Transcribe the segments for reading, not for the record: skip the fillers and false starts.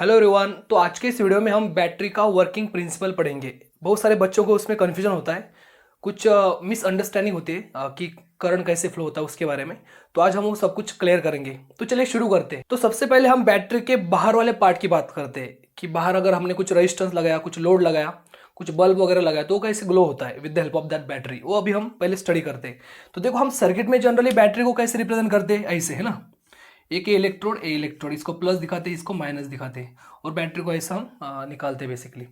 Hello everyone. तो आज के इस वीडियो में हम बैटरी का वर्किंग प्रिंसिपल पढ़ेंगे। बहुत सारे बच्चों को उसमें कन्फ्यूजन होता है, कुछ मिसअंडरस्टैंडिंग होती है कि करंट कैसे फ्लो होता है उसके बारे में। तो आज हम वो सब कुछ क्लियर करेंगे। तो चलिए शुरू करते हैं। तो सबसे पहले हम बैटरी के बाहर वाले पार्ट की बात करते हैं कि बाहर अगर हमने कुछ रेजिस्टेंस लगाया, कुछ लोड लगाया, कुछ बल्ब वगैरह लगाया तो वो कैसे ग्लो होता है with the help of that battery, वो अभी हम पहले स्टडी करते हैं। तो देखो, हम सर्किट में जनरली बैटरी को कैसे रिप्रेजेंट करते हैं, ऐसे है ना। एक इलेक्ट्रोड, इसको प्लस दिखाते हैं, इसको माइनस दिखाते हैं, और बैटरी को ऐसा हम निकालते हैं बेसिकली।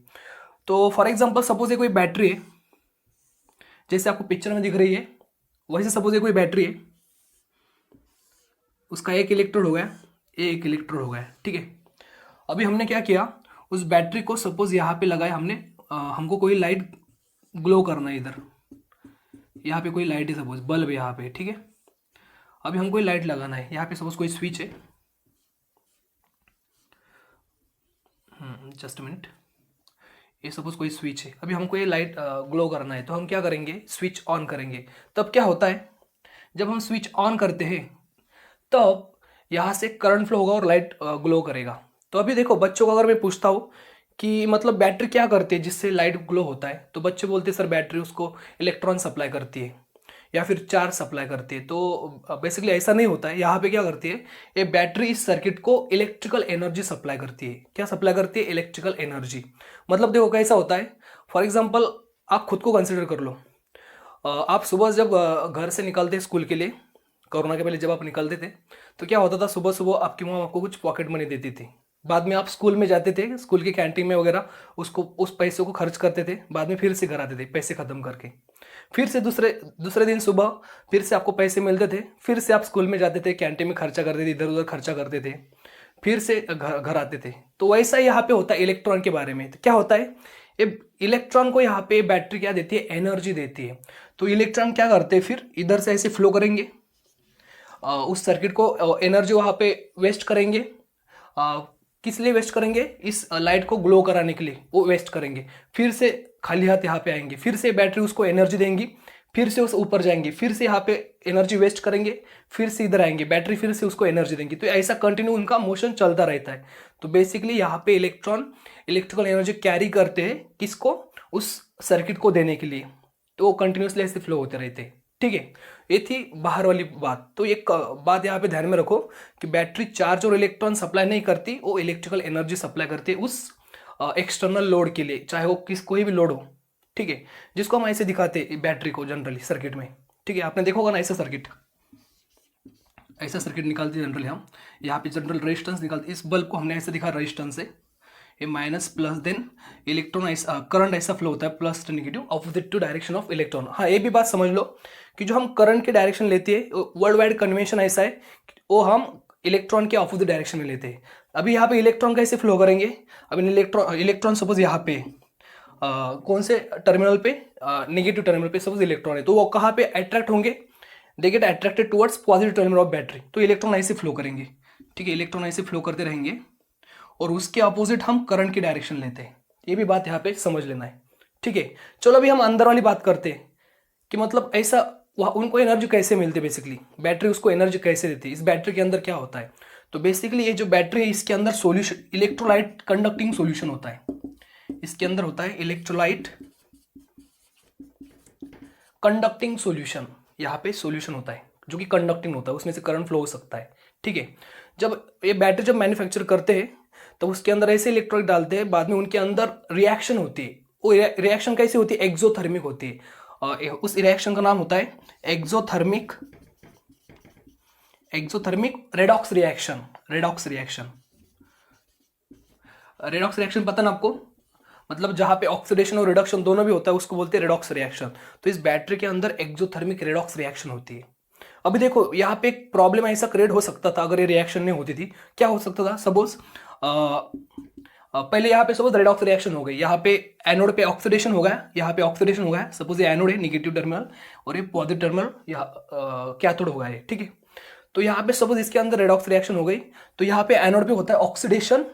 तो फॉर एग्जांपल सपोज ये कोई बैटरी है, जैसे आपको पिक्चर में दिख रही है वैसे सपोज ये कोई बैटरी है, उसका एक इलेक्ट्रोड हो गया, एक इलेक्ट्रोड हो गया, ठीक है। अभी हमने क्या किया, उस बैटरी को सपोज यहाँ पे लगाया हमने, हमको कोई लाइट ग्लो करना है इधर, यहाँ पे कोई लाइट है, सपोज बल्ब है यहाँ पे, ठीक है। अभी हमको कोई लाइट लगाना है, यहाँ पे सपोज कोई स्विच है, जस्ट मिनट, ये सपोज कोई स्विच है। अभी हमको ये लाइट ग्लो करना है, तो हम क्या करेंगे, स्विच ऑन करेंगे। तब क्या होता है, जब हम स्विच ऑन करते हैं तब यहाँ से करंट फ्लो होगा और लाइट ग्लो करेगा। तो अभी देखो, बच्चों को अगर मैं पूछता हूँ कि मतलब बैटरी क्या करती है जिससे लाइट ग्लो होता है, तो बच्चे बोलते हैं सर बैटरी उसको इलेक्ट्रॉन सप्लाई करती है या फिर चार्ज सप्लाई करती है। तो बेसिकली ऐसा नहीं होता है। यहाँ पे क्या करती है, ये बैटरी इस सर्किट को इलेक्ट्रिकल एनर्जी सप्लाई करती है। क्या सप्लाई करती है, इलेक्ट्रिकल एनर्जी। मतलब देखो कैसा होता है, फॉर एग्जाम्पल आप खुद को कंसिडर कर लो। आप सुबह जब घर से निकलते स्कूल के लिए, कोरोना के पहले जब आप निकलते थे, तो क्या होता था, सुबह सुबह आपकी मॉम आपको कुछ पॉकेट मनी देती थी। बाद में आप स्कूल में जाते थे, स्कूल की कैंटीन में वगैरह उसको उस पैसे को खर्च करते थे, बाद में फिर से घर आते थे पैसे खत्म करके। फिर से दूसरे दूसरे दिन सुबह फिर से आपको पैसे मिलते थे, फिर से आप स्कूल में जाते थे, कैंटीन में खर्चा करते थे, इधर उधर खर्चा करते थे, फिर से घर घर आते थे। तो वैसा ही यहाँ पे होता है इलेक्ट्रॉन के बारे में। तो क्या होता है, ये इलेक्ट्रॉन को यहाँ पे बैटरी क्या देती है, एनर्जी देती है। तो इलेक्ट्रॉन क्या करते हैं, फिर इधर से ऐसे फ्लो करेंगे, उस सर्किट को एनर्जी वहाँ पे वेस्ट करेंगे। किस लिए वेस्ट करेंगे, इस लाइट को ग्लो कराने के लिए वो वेस्ट करेंगे। फिर से खाली हाथ यहाँ पे आएंगे, फिर से बैटरी उसको एनर्जी देंगी, फिर से उस ऊपर जाएंगे, फिर से यहाँ पे एनर्जी वेस्ट करेंगे, फिर से इधर आएंगे, बैटरी फिर से उसको एनर्जी देंगी। तो ऐसा कंटिन्यू उनका मोशन चलता रहता है। तो बेसिकली यहाँ पे इलेक्ट्रॉन इलेक्ट्रिकल एनर्जी कैरी करते हैं, किसको, उस सर्किट को देने के लिए। तो वो कंटिन्यूसली ऐसे फ्लो होते रहते हैं, ठीक है। ये थी बाहर वाली बात। तो एक बात यहाँ पे ध्यान में रखो कि बैटरी चार्ज और इलेक्ट्रॉन सप्लाई नहीं करती, वो इलेक्ट्रिकल एनर्जी सप्लाई करती है उस एक्सटर्नल लोड के लिए, चाहे वो कोई भी लोड हो, ठीक है। जिसको हम ऐसे दिखाते हैं बैटरी को जनरली सर्किट में, ठीक है। आपने देखा होगा ना ऐसा सर्किट निकालते जनरली हम। यहाँ पे जनरल रेजिस्टेंस निकालते, इस बल्ब को हमने ऐसे दिखा रेजिस्टेंस से, ये माइनस प्लस, देन इलेक्ट्रॉन ऐसा करंट ऐसा फ्लो होता है, plus to negative opposite to direction of electron. हाँ, ये भी बात समझ लो कि जो हम करंट के डायरेक्शन लेते हैं, वर्ल्ड वाइड कन्वेंशन ऐसा है वो हम इलेक्ट्रॉन के ऑपोजिट डायरेक्शन में लेते हैं। अभी यहाँ पे इलेक्ट्रॉन कैसे फ्लो करेंगे, अभी इलेक्ट्रॉन सपोज यहाँ पे कौन से टर्मिनल पे, नेगेटिव टर्मिनल पे सपोज इलेक्ट्रॉन है, तो वो कहाँ पे अट्रैक्ट होंगे, they get attracted towards positive terminal of battery. तो इलेक्ट्रॉन ऐसे फ्लो करेंगे, ठीक है, इलेक्ट्रॉन ऐसे फ्लो करते रहेंगे, और उसके अपोजिट हम करंट की डायरेक्शन लेते हैं। ये भी बात यहाँ पे समझ लेना है, ठीक है। चलो अभी हम अंदर वाली बात करते हैं कि मतलब ऐसा उनको एनर्जी कैसे मिलती है, बेसिकली बैटरी उसको एनर्जी कैसे देती है, इस बैटरी के अंदर क्या होता है। तो बेसिकली ये जो बैटरी है इसके अंदर सोल्यूशन, इलेक्ट्रोलाइट कंडक्टिंग सोल्यूशन होता है। इसके अंदर होता है इलेक्ट्रोलाइट कंडक्टिंग सोल्यूशन, यहाँ पे सोल्यूशन होता है जो कि कंडक्टिंग होता है, उसमें से करंट फ्लो हो सकता है, ठीक है। जब ये बैटरी जब मैन्युफैक्चर करते हैं तो उसके अंदर ऐसे इलेक्ट्रोलाइट डालते हैं, बाद में उनके अंदर रिएक्शन होती है। वो रिएक्शन कैसी होती है, एक्सोथर्मिक होती है। उस रिएक्शन का नाम होता है exothermic redox reaction. Redox reaction पता ना आपको, मतलब जहां पे ऑक्सीडेशन और रिडक्शन दोनों भी होता है उसको बोलते हैं रेडॉक्स रिएक्शन। तो इस बैटरी के अंदर एक्सोथर्मिक रेडॉक्स रिएक्शन होती है। अभी देखो यहाँ पे एक प्रॉब्लम ऐसा क्रिएट हो सकता था अगर ये रिएक्शन नहीं होती थी। क्या हो सकता था, सपोज पहले यहाँ पे सपोज रेडॉक्स रिएक्शन हो गई, यहाँ पे एनोड पे ऑक्सीडेशन हो गया, यहाँ पे ऑक्सीडेशन हो गया, सपोज ये एनोड है निगेटिव टर्मिनल और ये पॉजिटिव टर्मिनल यहाँ कैथोड हो गया है, ठीक है। तो यहाँ पे सपोज इसके अंदर रेडॉक्स रिएक्शन हो गई, तो यहाँ पे एनोड पे होता है ऑक्सीडेशन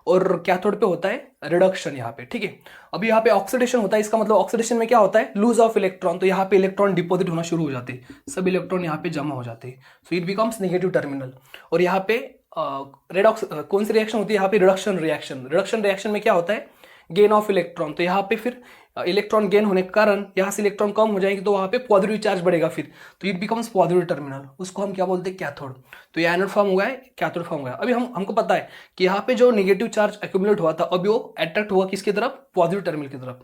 और कैथोड पे होता है रिडक्शन यहाँ पे, ठीक है। अभी यहाँ पे ऑक्सीडेशन होता है, इसका मतलब ऑक्सीडेशन में क्या होता है, लूज ऑफ इलेक्ट्रॉन। तो यहाँ पे इलेक्ट्रॉन डिपोजिट होना शुरू हो जाते हैं, सब इलेक्ट्रॉन यहाँ पे जमा हो जाते हैं, so it becomes negative terminal. और यहाँ पे रेडॉक्स कौन सी रिएक्शन होती है यहाँ पे, रिडक्शन रिएक्शन। रिडक्शन रिएक्शन में क्या होता है, गेन ऑफ इलेक्ट्रॉन। तो यहाँ पे फिर इलेक्ट्रॉन गेन होने के कारण यहाँ से इलेक्ट्रॉन कम हो जाएंगे, तो वहाँ पे पॉजिटिव चार्ज बढ़ेगा फिर, तो इट बिकम्स पॉजिटिव टर्मिनल। उसको हम क्या बोलते हैं, कैथोड। तो ये एनोड फॉर्म हुआ है, कैथोड फॉर्म हुआ है। अभी हमको पता है कि यहाँ पे जो नेगेटिव चार्ज एक्यूमुलेट हुआ था, अभी वो अट्रैक्ट हुआ किसकी तरफ, पॉजिटिव टर्मिनल की तरफ।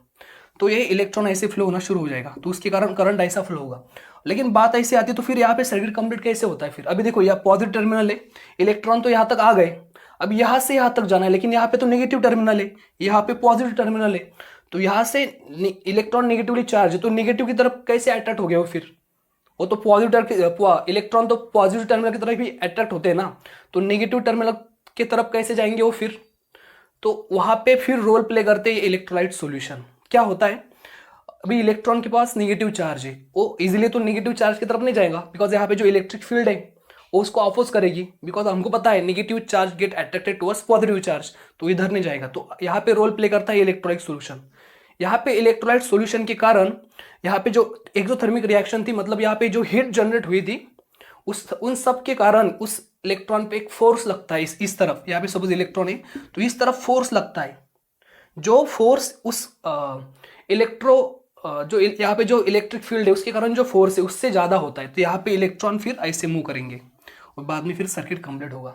तो ये इलेक्ट्रॉन ऐसे फ्लो होना शुरू हो जाएगा, तो उसके कारण करंट ऐसा फ्लो होगा। लेकिन बात ऐसे आती है, तो फिर यहाँ पे सर्किट कंप्लीट कैसे होता है फिर। अभी देखो यहाँ पॉजिटिव टर्मिनल है, इलेक्ट्रॉन तो यहाँ तक आ गए, अब यहाँ से यहाँ तक जाना है, लेकिन यहाँ पे तो नेगेटिव टर्मिनल है, यहाँ पे पॉजिटिव टर्मिनल है। तो यहाँ से इलेक्ट्रॉन नेगेटिवली चार्ज है, तो नेगेटिव की तरफ कैसे अट्रैक्ट हो गया वो फिर, वो तो पॉजिटिव इलेक्ट्रॉन तो पॉजिटिव टर्मिनल की तरफ भी अट्रैक्ट होते हैं ना, तो नेगेटिव टर्मिनल की तरफ कैसे जाएंगे वो फिर। तो वहां पे फिर रोल प्ले करते हैं इलेक्ट्रोलाइट सॉल्यूशन। क्या होता है, अभी इलेक्ट्रॉन के पास नेगेटिव चार्ज है, वो इजीली तो नेगेटिव चार्ज की तरफ नहीं जाएगा, बिकॉज यहाँ पे जो इलेक्ट्रिक फील्ड है वो उसको अपोज करेगी, बिकॉज हमको पता है negative charge get attracted towards positive charge, तो इधर नहीं जाएगा। तो यहाँ पे रोल प्ले करता है इलेक्ट्रोलाइट सॉल्यूशन। यहाँ पे इलेक्ट्रोलाइट सॉल्यूशन के कारण यहाँ पे जो एक्सोथर्मिक रिएक्शन थी, मतलब यहाँ पे जो हीट जनरेट हुई थी, उन सब के कारण उस इलेक्ट्रॉन पे एक फोर्स लगता है इस तरफ। यहाँ पे सपोज इलेक्ट्रॉन है, तो इस तरफ फोर्स लगता है, जो फोर्स उस जो यहाँ पे जो इलेक्ट्रिक फील्ड है उसके कारण जो फोर्स है उससे ज्यादा होता है, तो यहाँ पे इलेक्ट्रॉन फिर ऐसे मूव करेंगे और बाद में फिर सर्किट कंप्लीट होगा।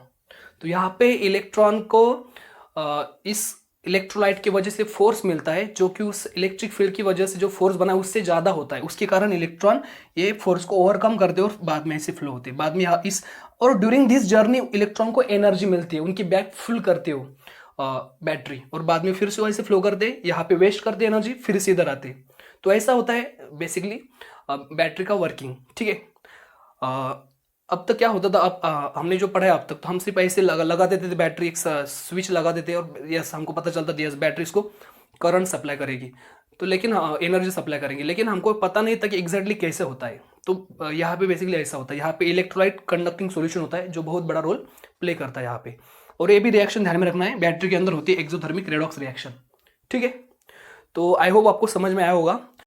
तो यहाँ पे इलेक्ट्रॉन को इस इलेक्ट्रोलाइट की वजह से फोर्स मिलता है, जो कि उस इलेक्ट्रिक फील्ड की वजह से जो फोर्स बना है उससे ज्यादा होता है, उसके कारण इलेक्ट्रॉन ये फोर्स को ओवरकम करते हैं और बाद में ऐसे फ्लो होते हैं। बाद में इस और ड्यूरिंग दिस जर्नी इलेक्ट्रॉन को एनर्जी मिलती है, उनकी बैग फुल करते हो बैटरी, और बाद में फिर से वैसे फ्लो करते, यहाँ पे वेस्ट करते एनर्जी, फिर से इधर आते। तो ऐसा होता है बेसिकली बैटरी का वर्किंग। ठीक है, अब तक क्या होता था, अब हमने जो पढ़ा है अब तक, तो हम सिर्फ ऐसे लगा देते थे बैटरी, एक स्विच लगा देते और यस हमको पता चलता था यस बैटरी इसको करंट सप्लाई करेगी, तो लेकिन एनर्जी सप्लाई करेंगे, लेकिन हमको पता नहीं था कि एग्जैक्टली कैसे होता है। तो यहाँ पे बेसिकली ऐसा होता है, यहाँ पे इलेक्ट्रोलाइट कंडक्टिंग सॉल्यूशन होता है जो बहुत बड़ा रोल प्ले करता है यहाँ पे। और ये भी रिएक्शन ध्यान में रखना है, बैटरी के अंदर होती है एक्सोथर्मिक रेडॉक्स रिएक्शन। ठीक है, तो आई होप आपको समझ में आया होगा।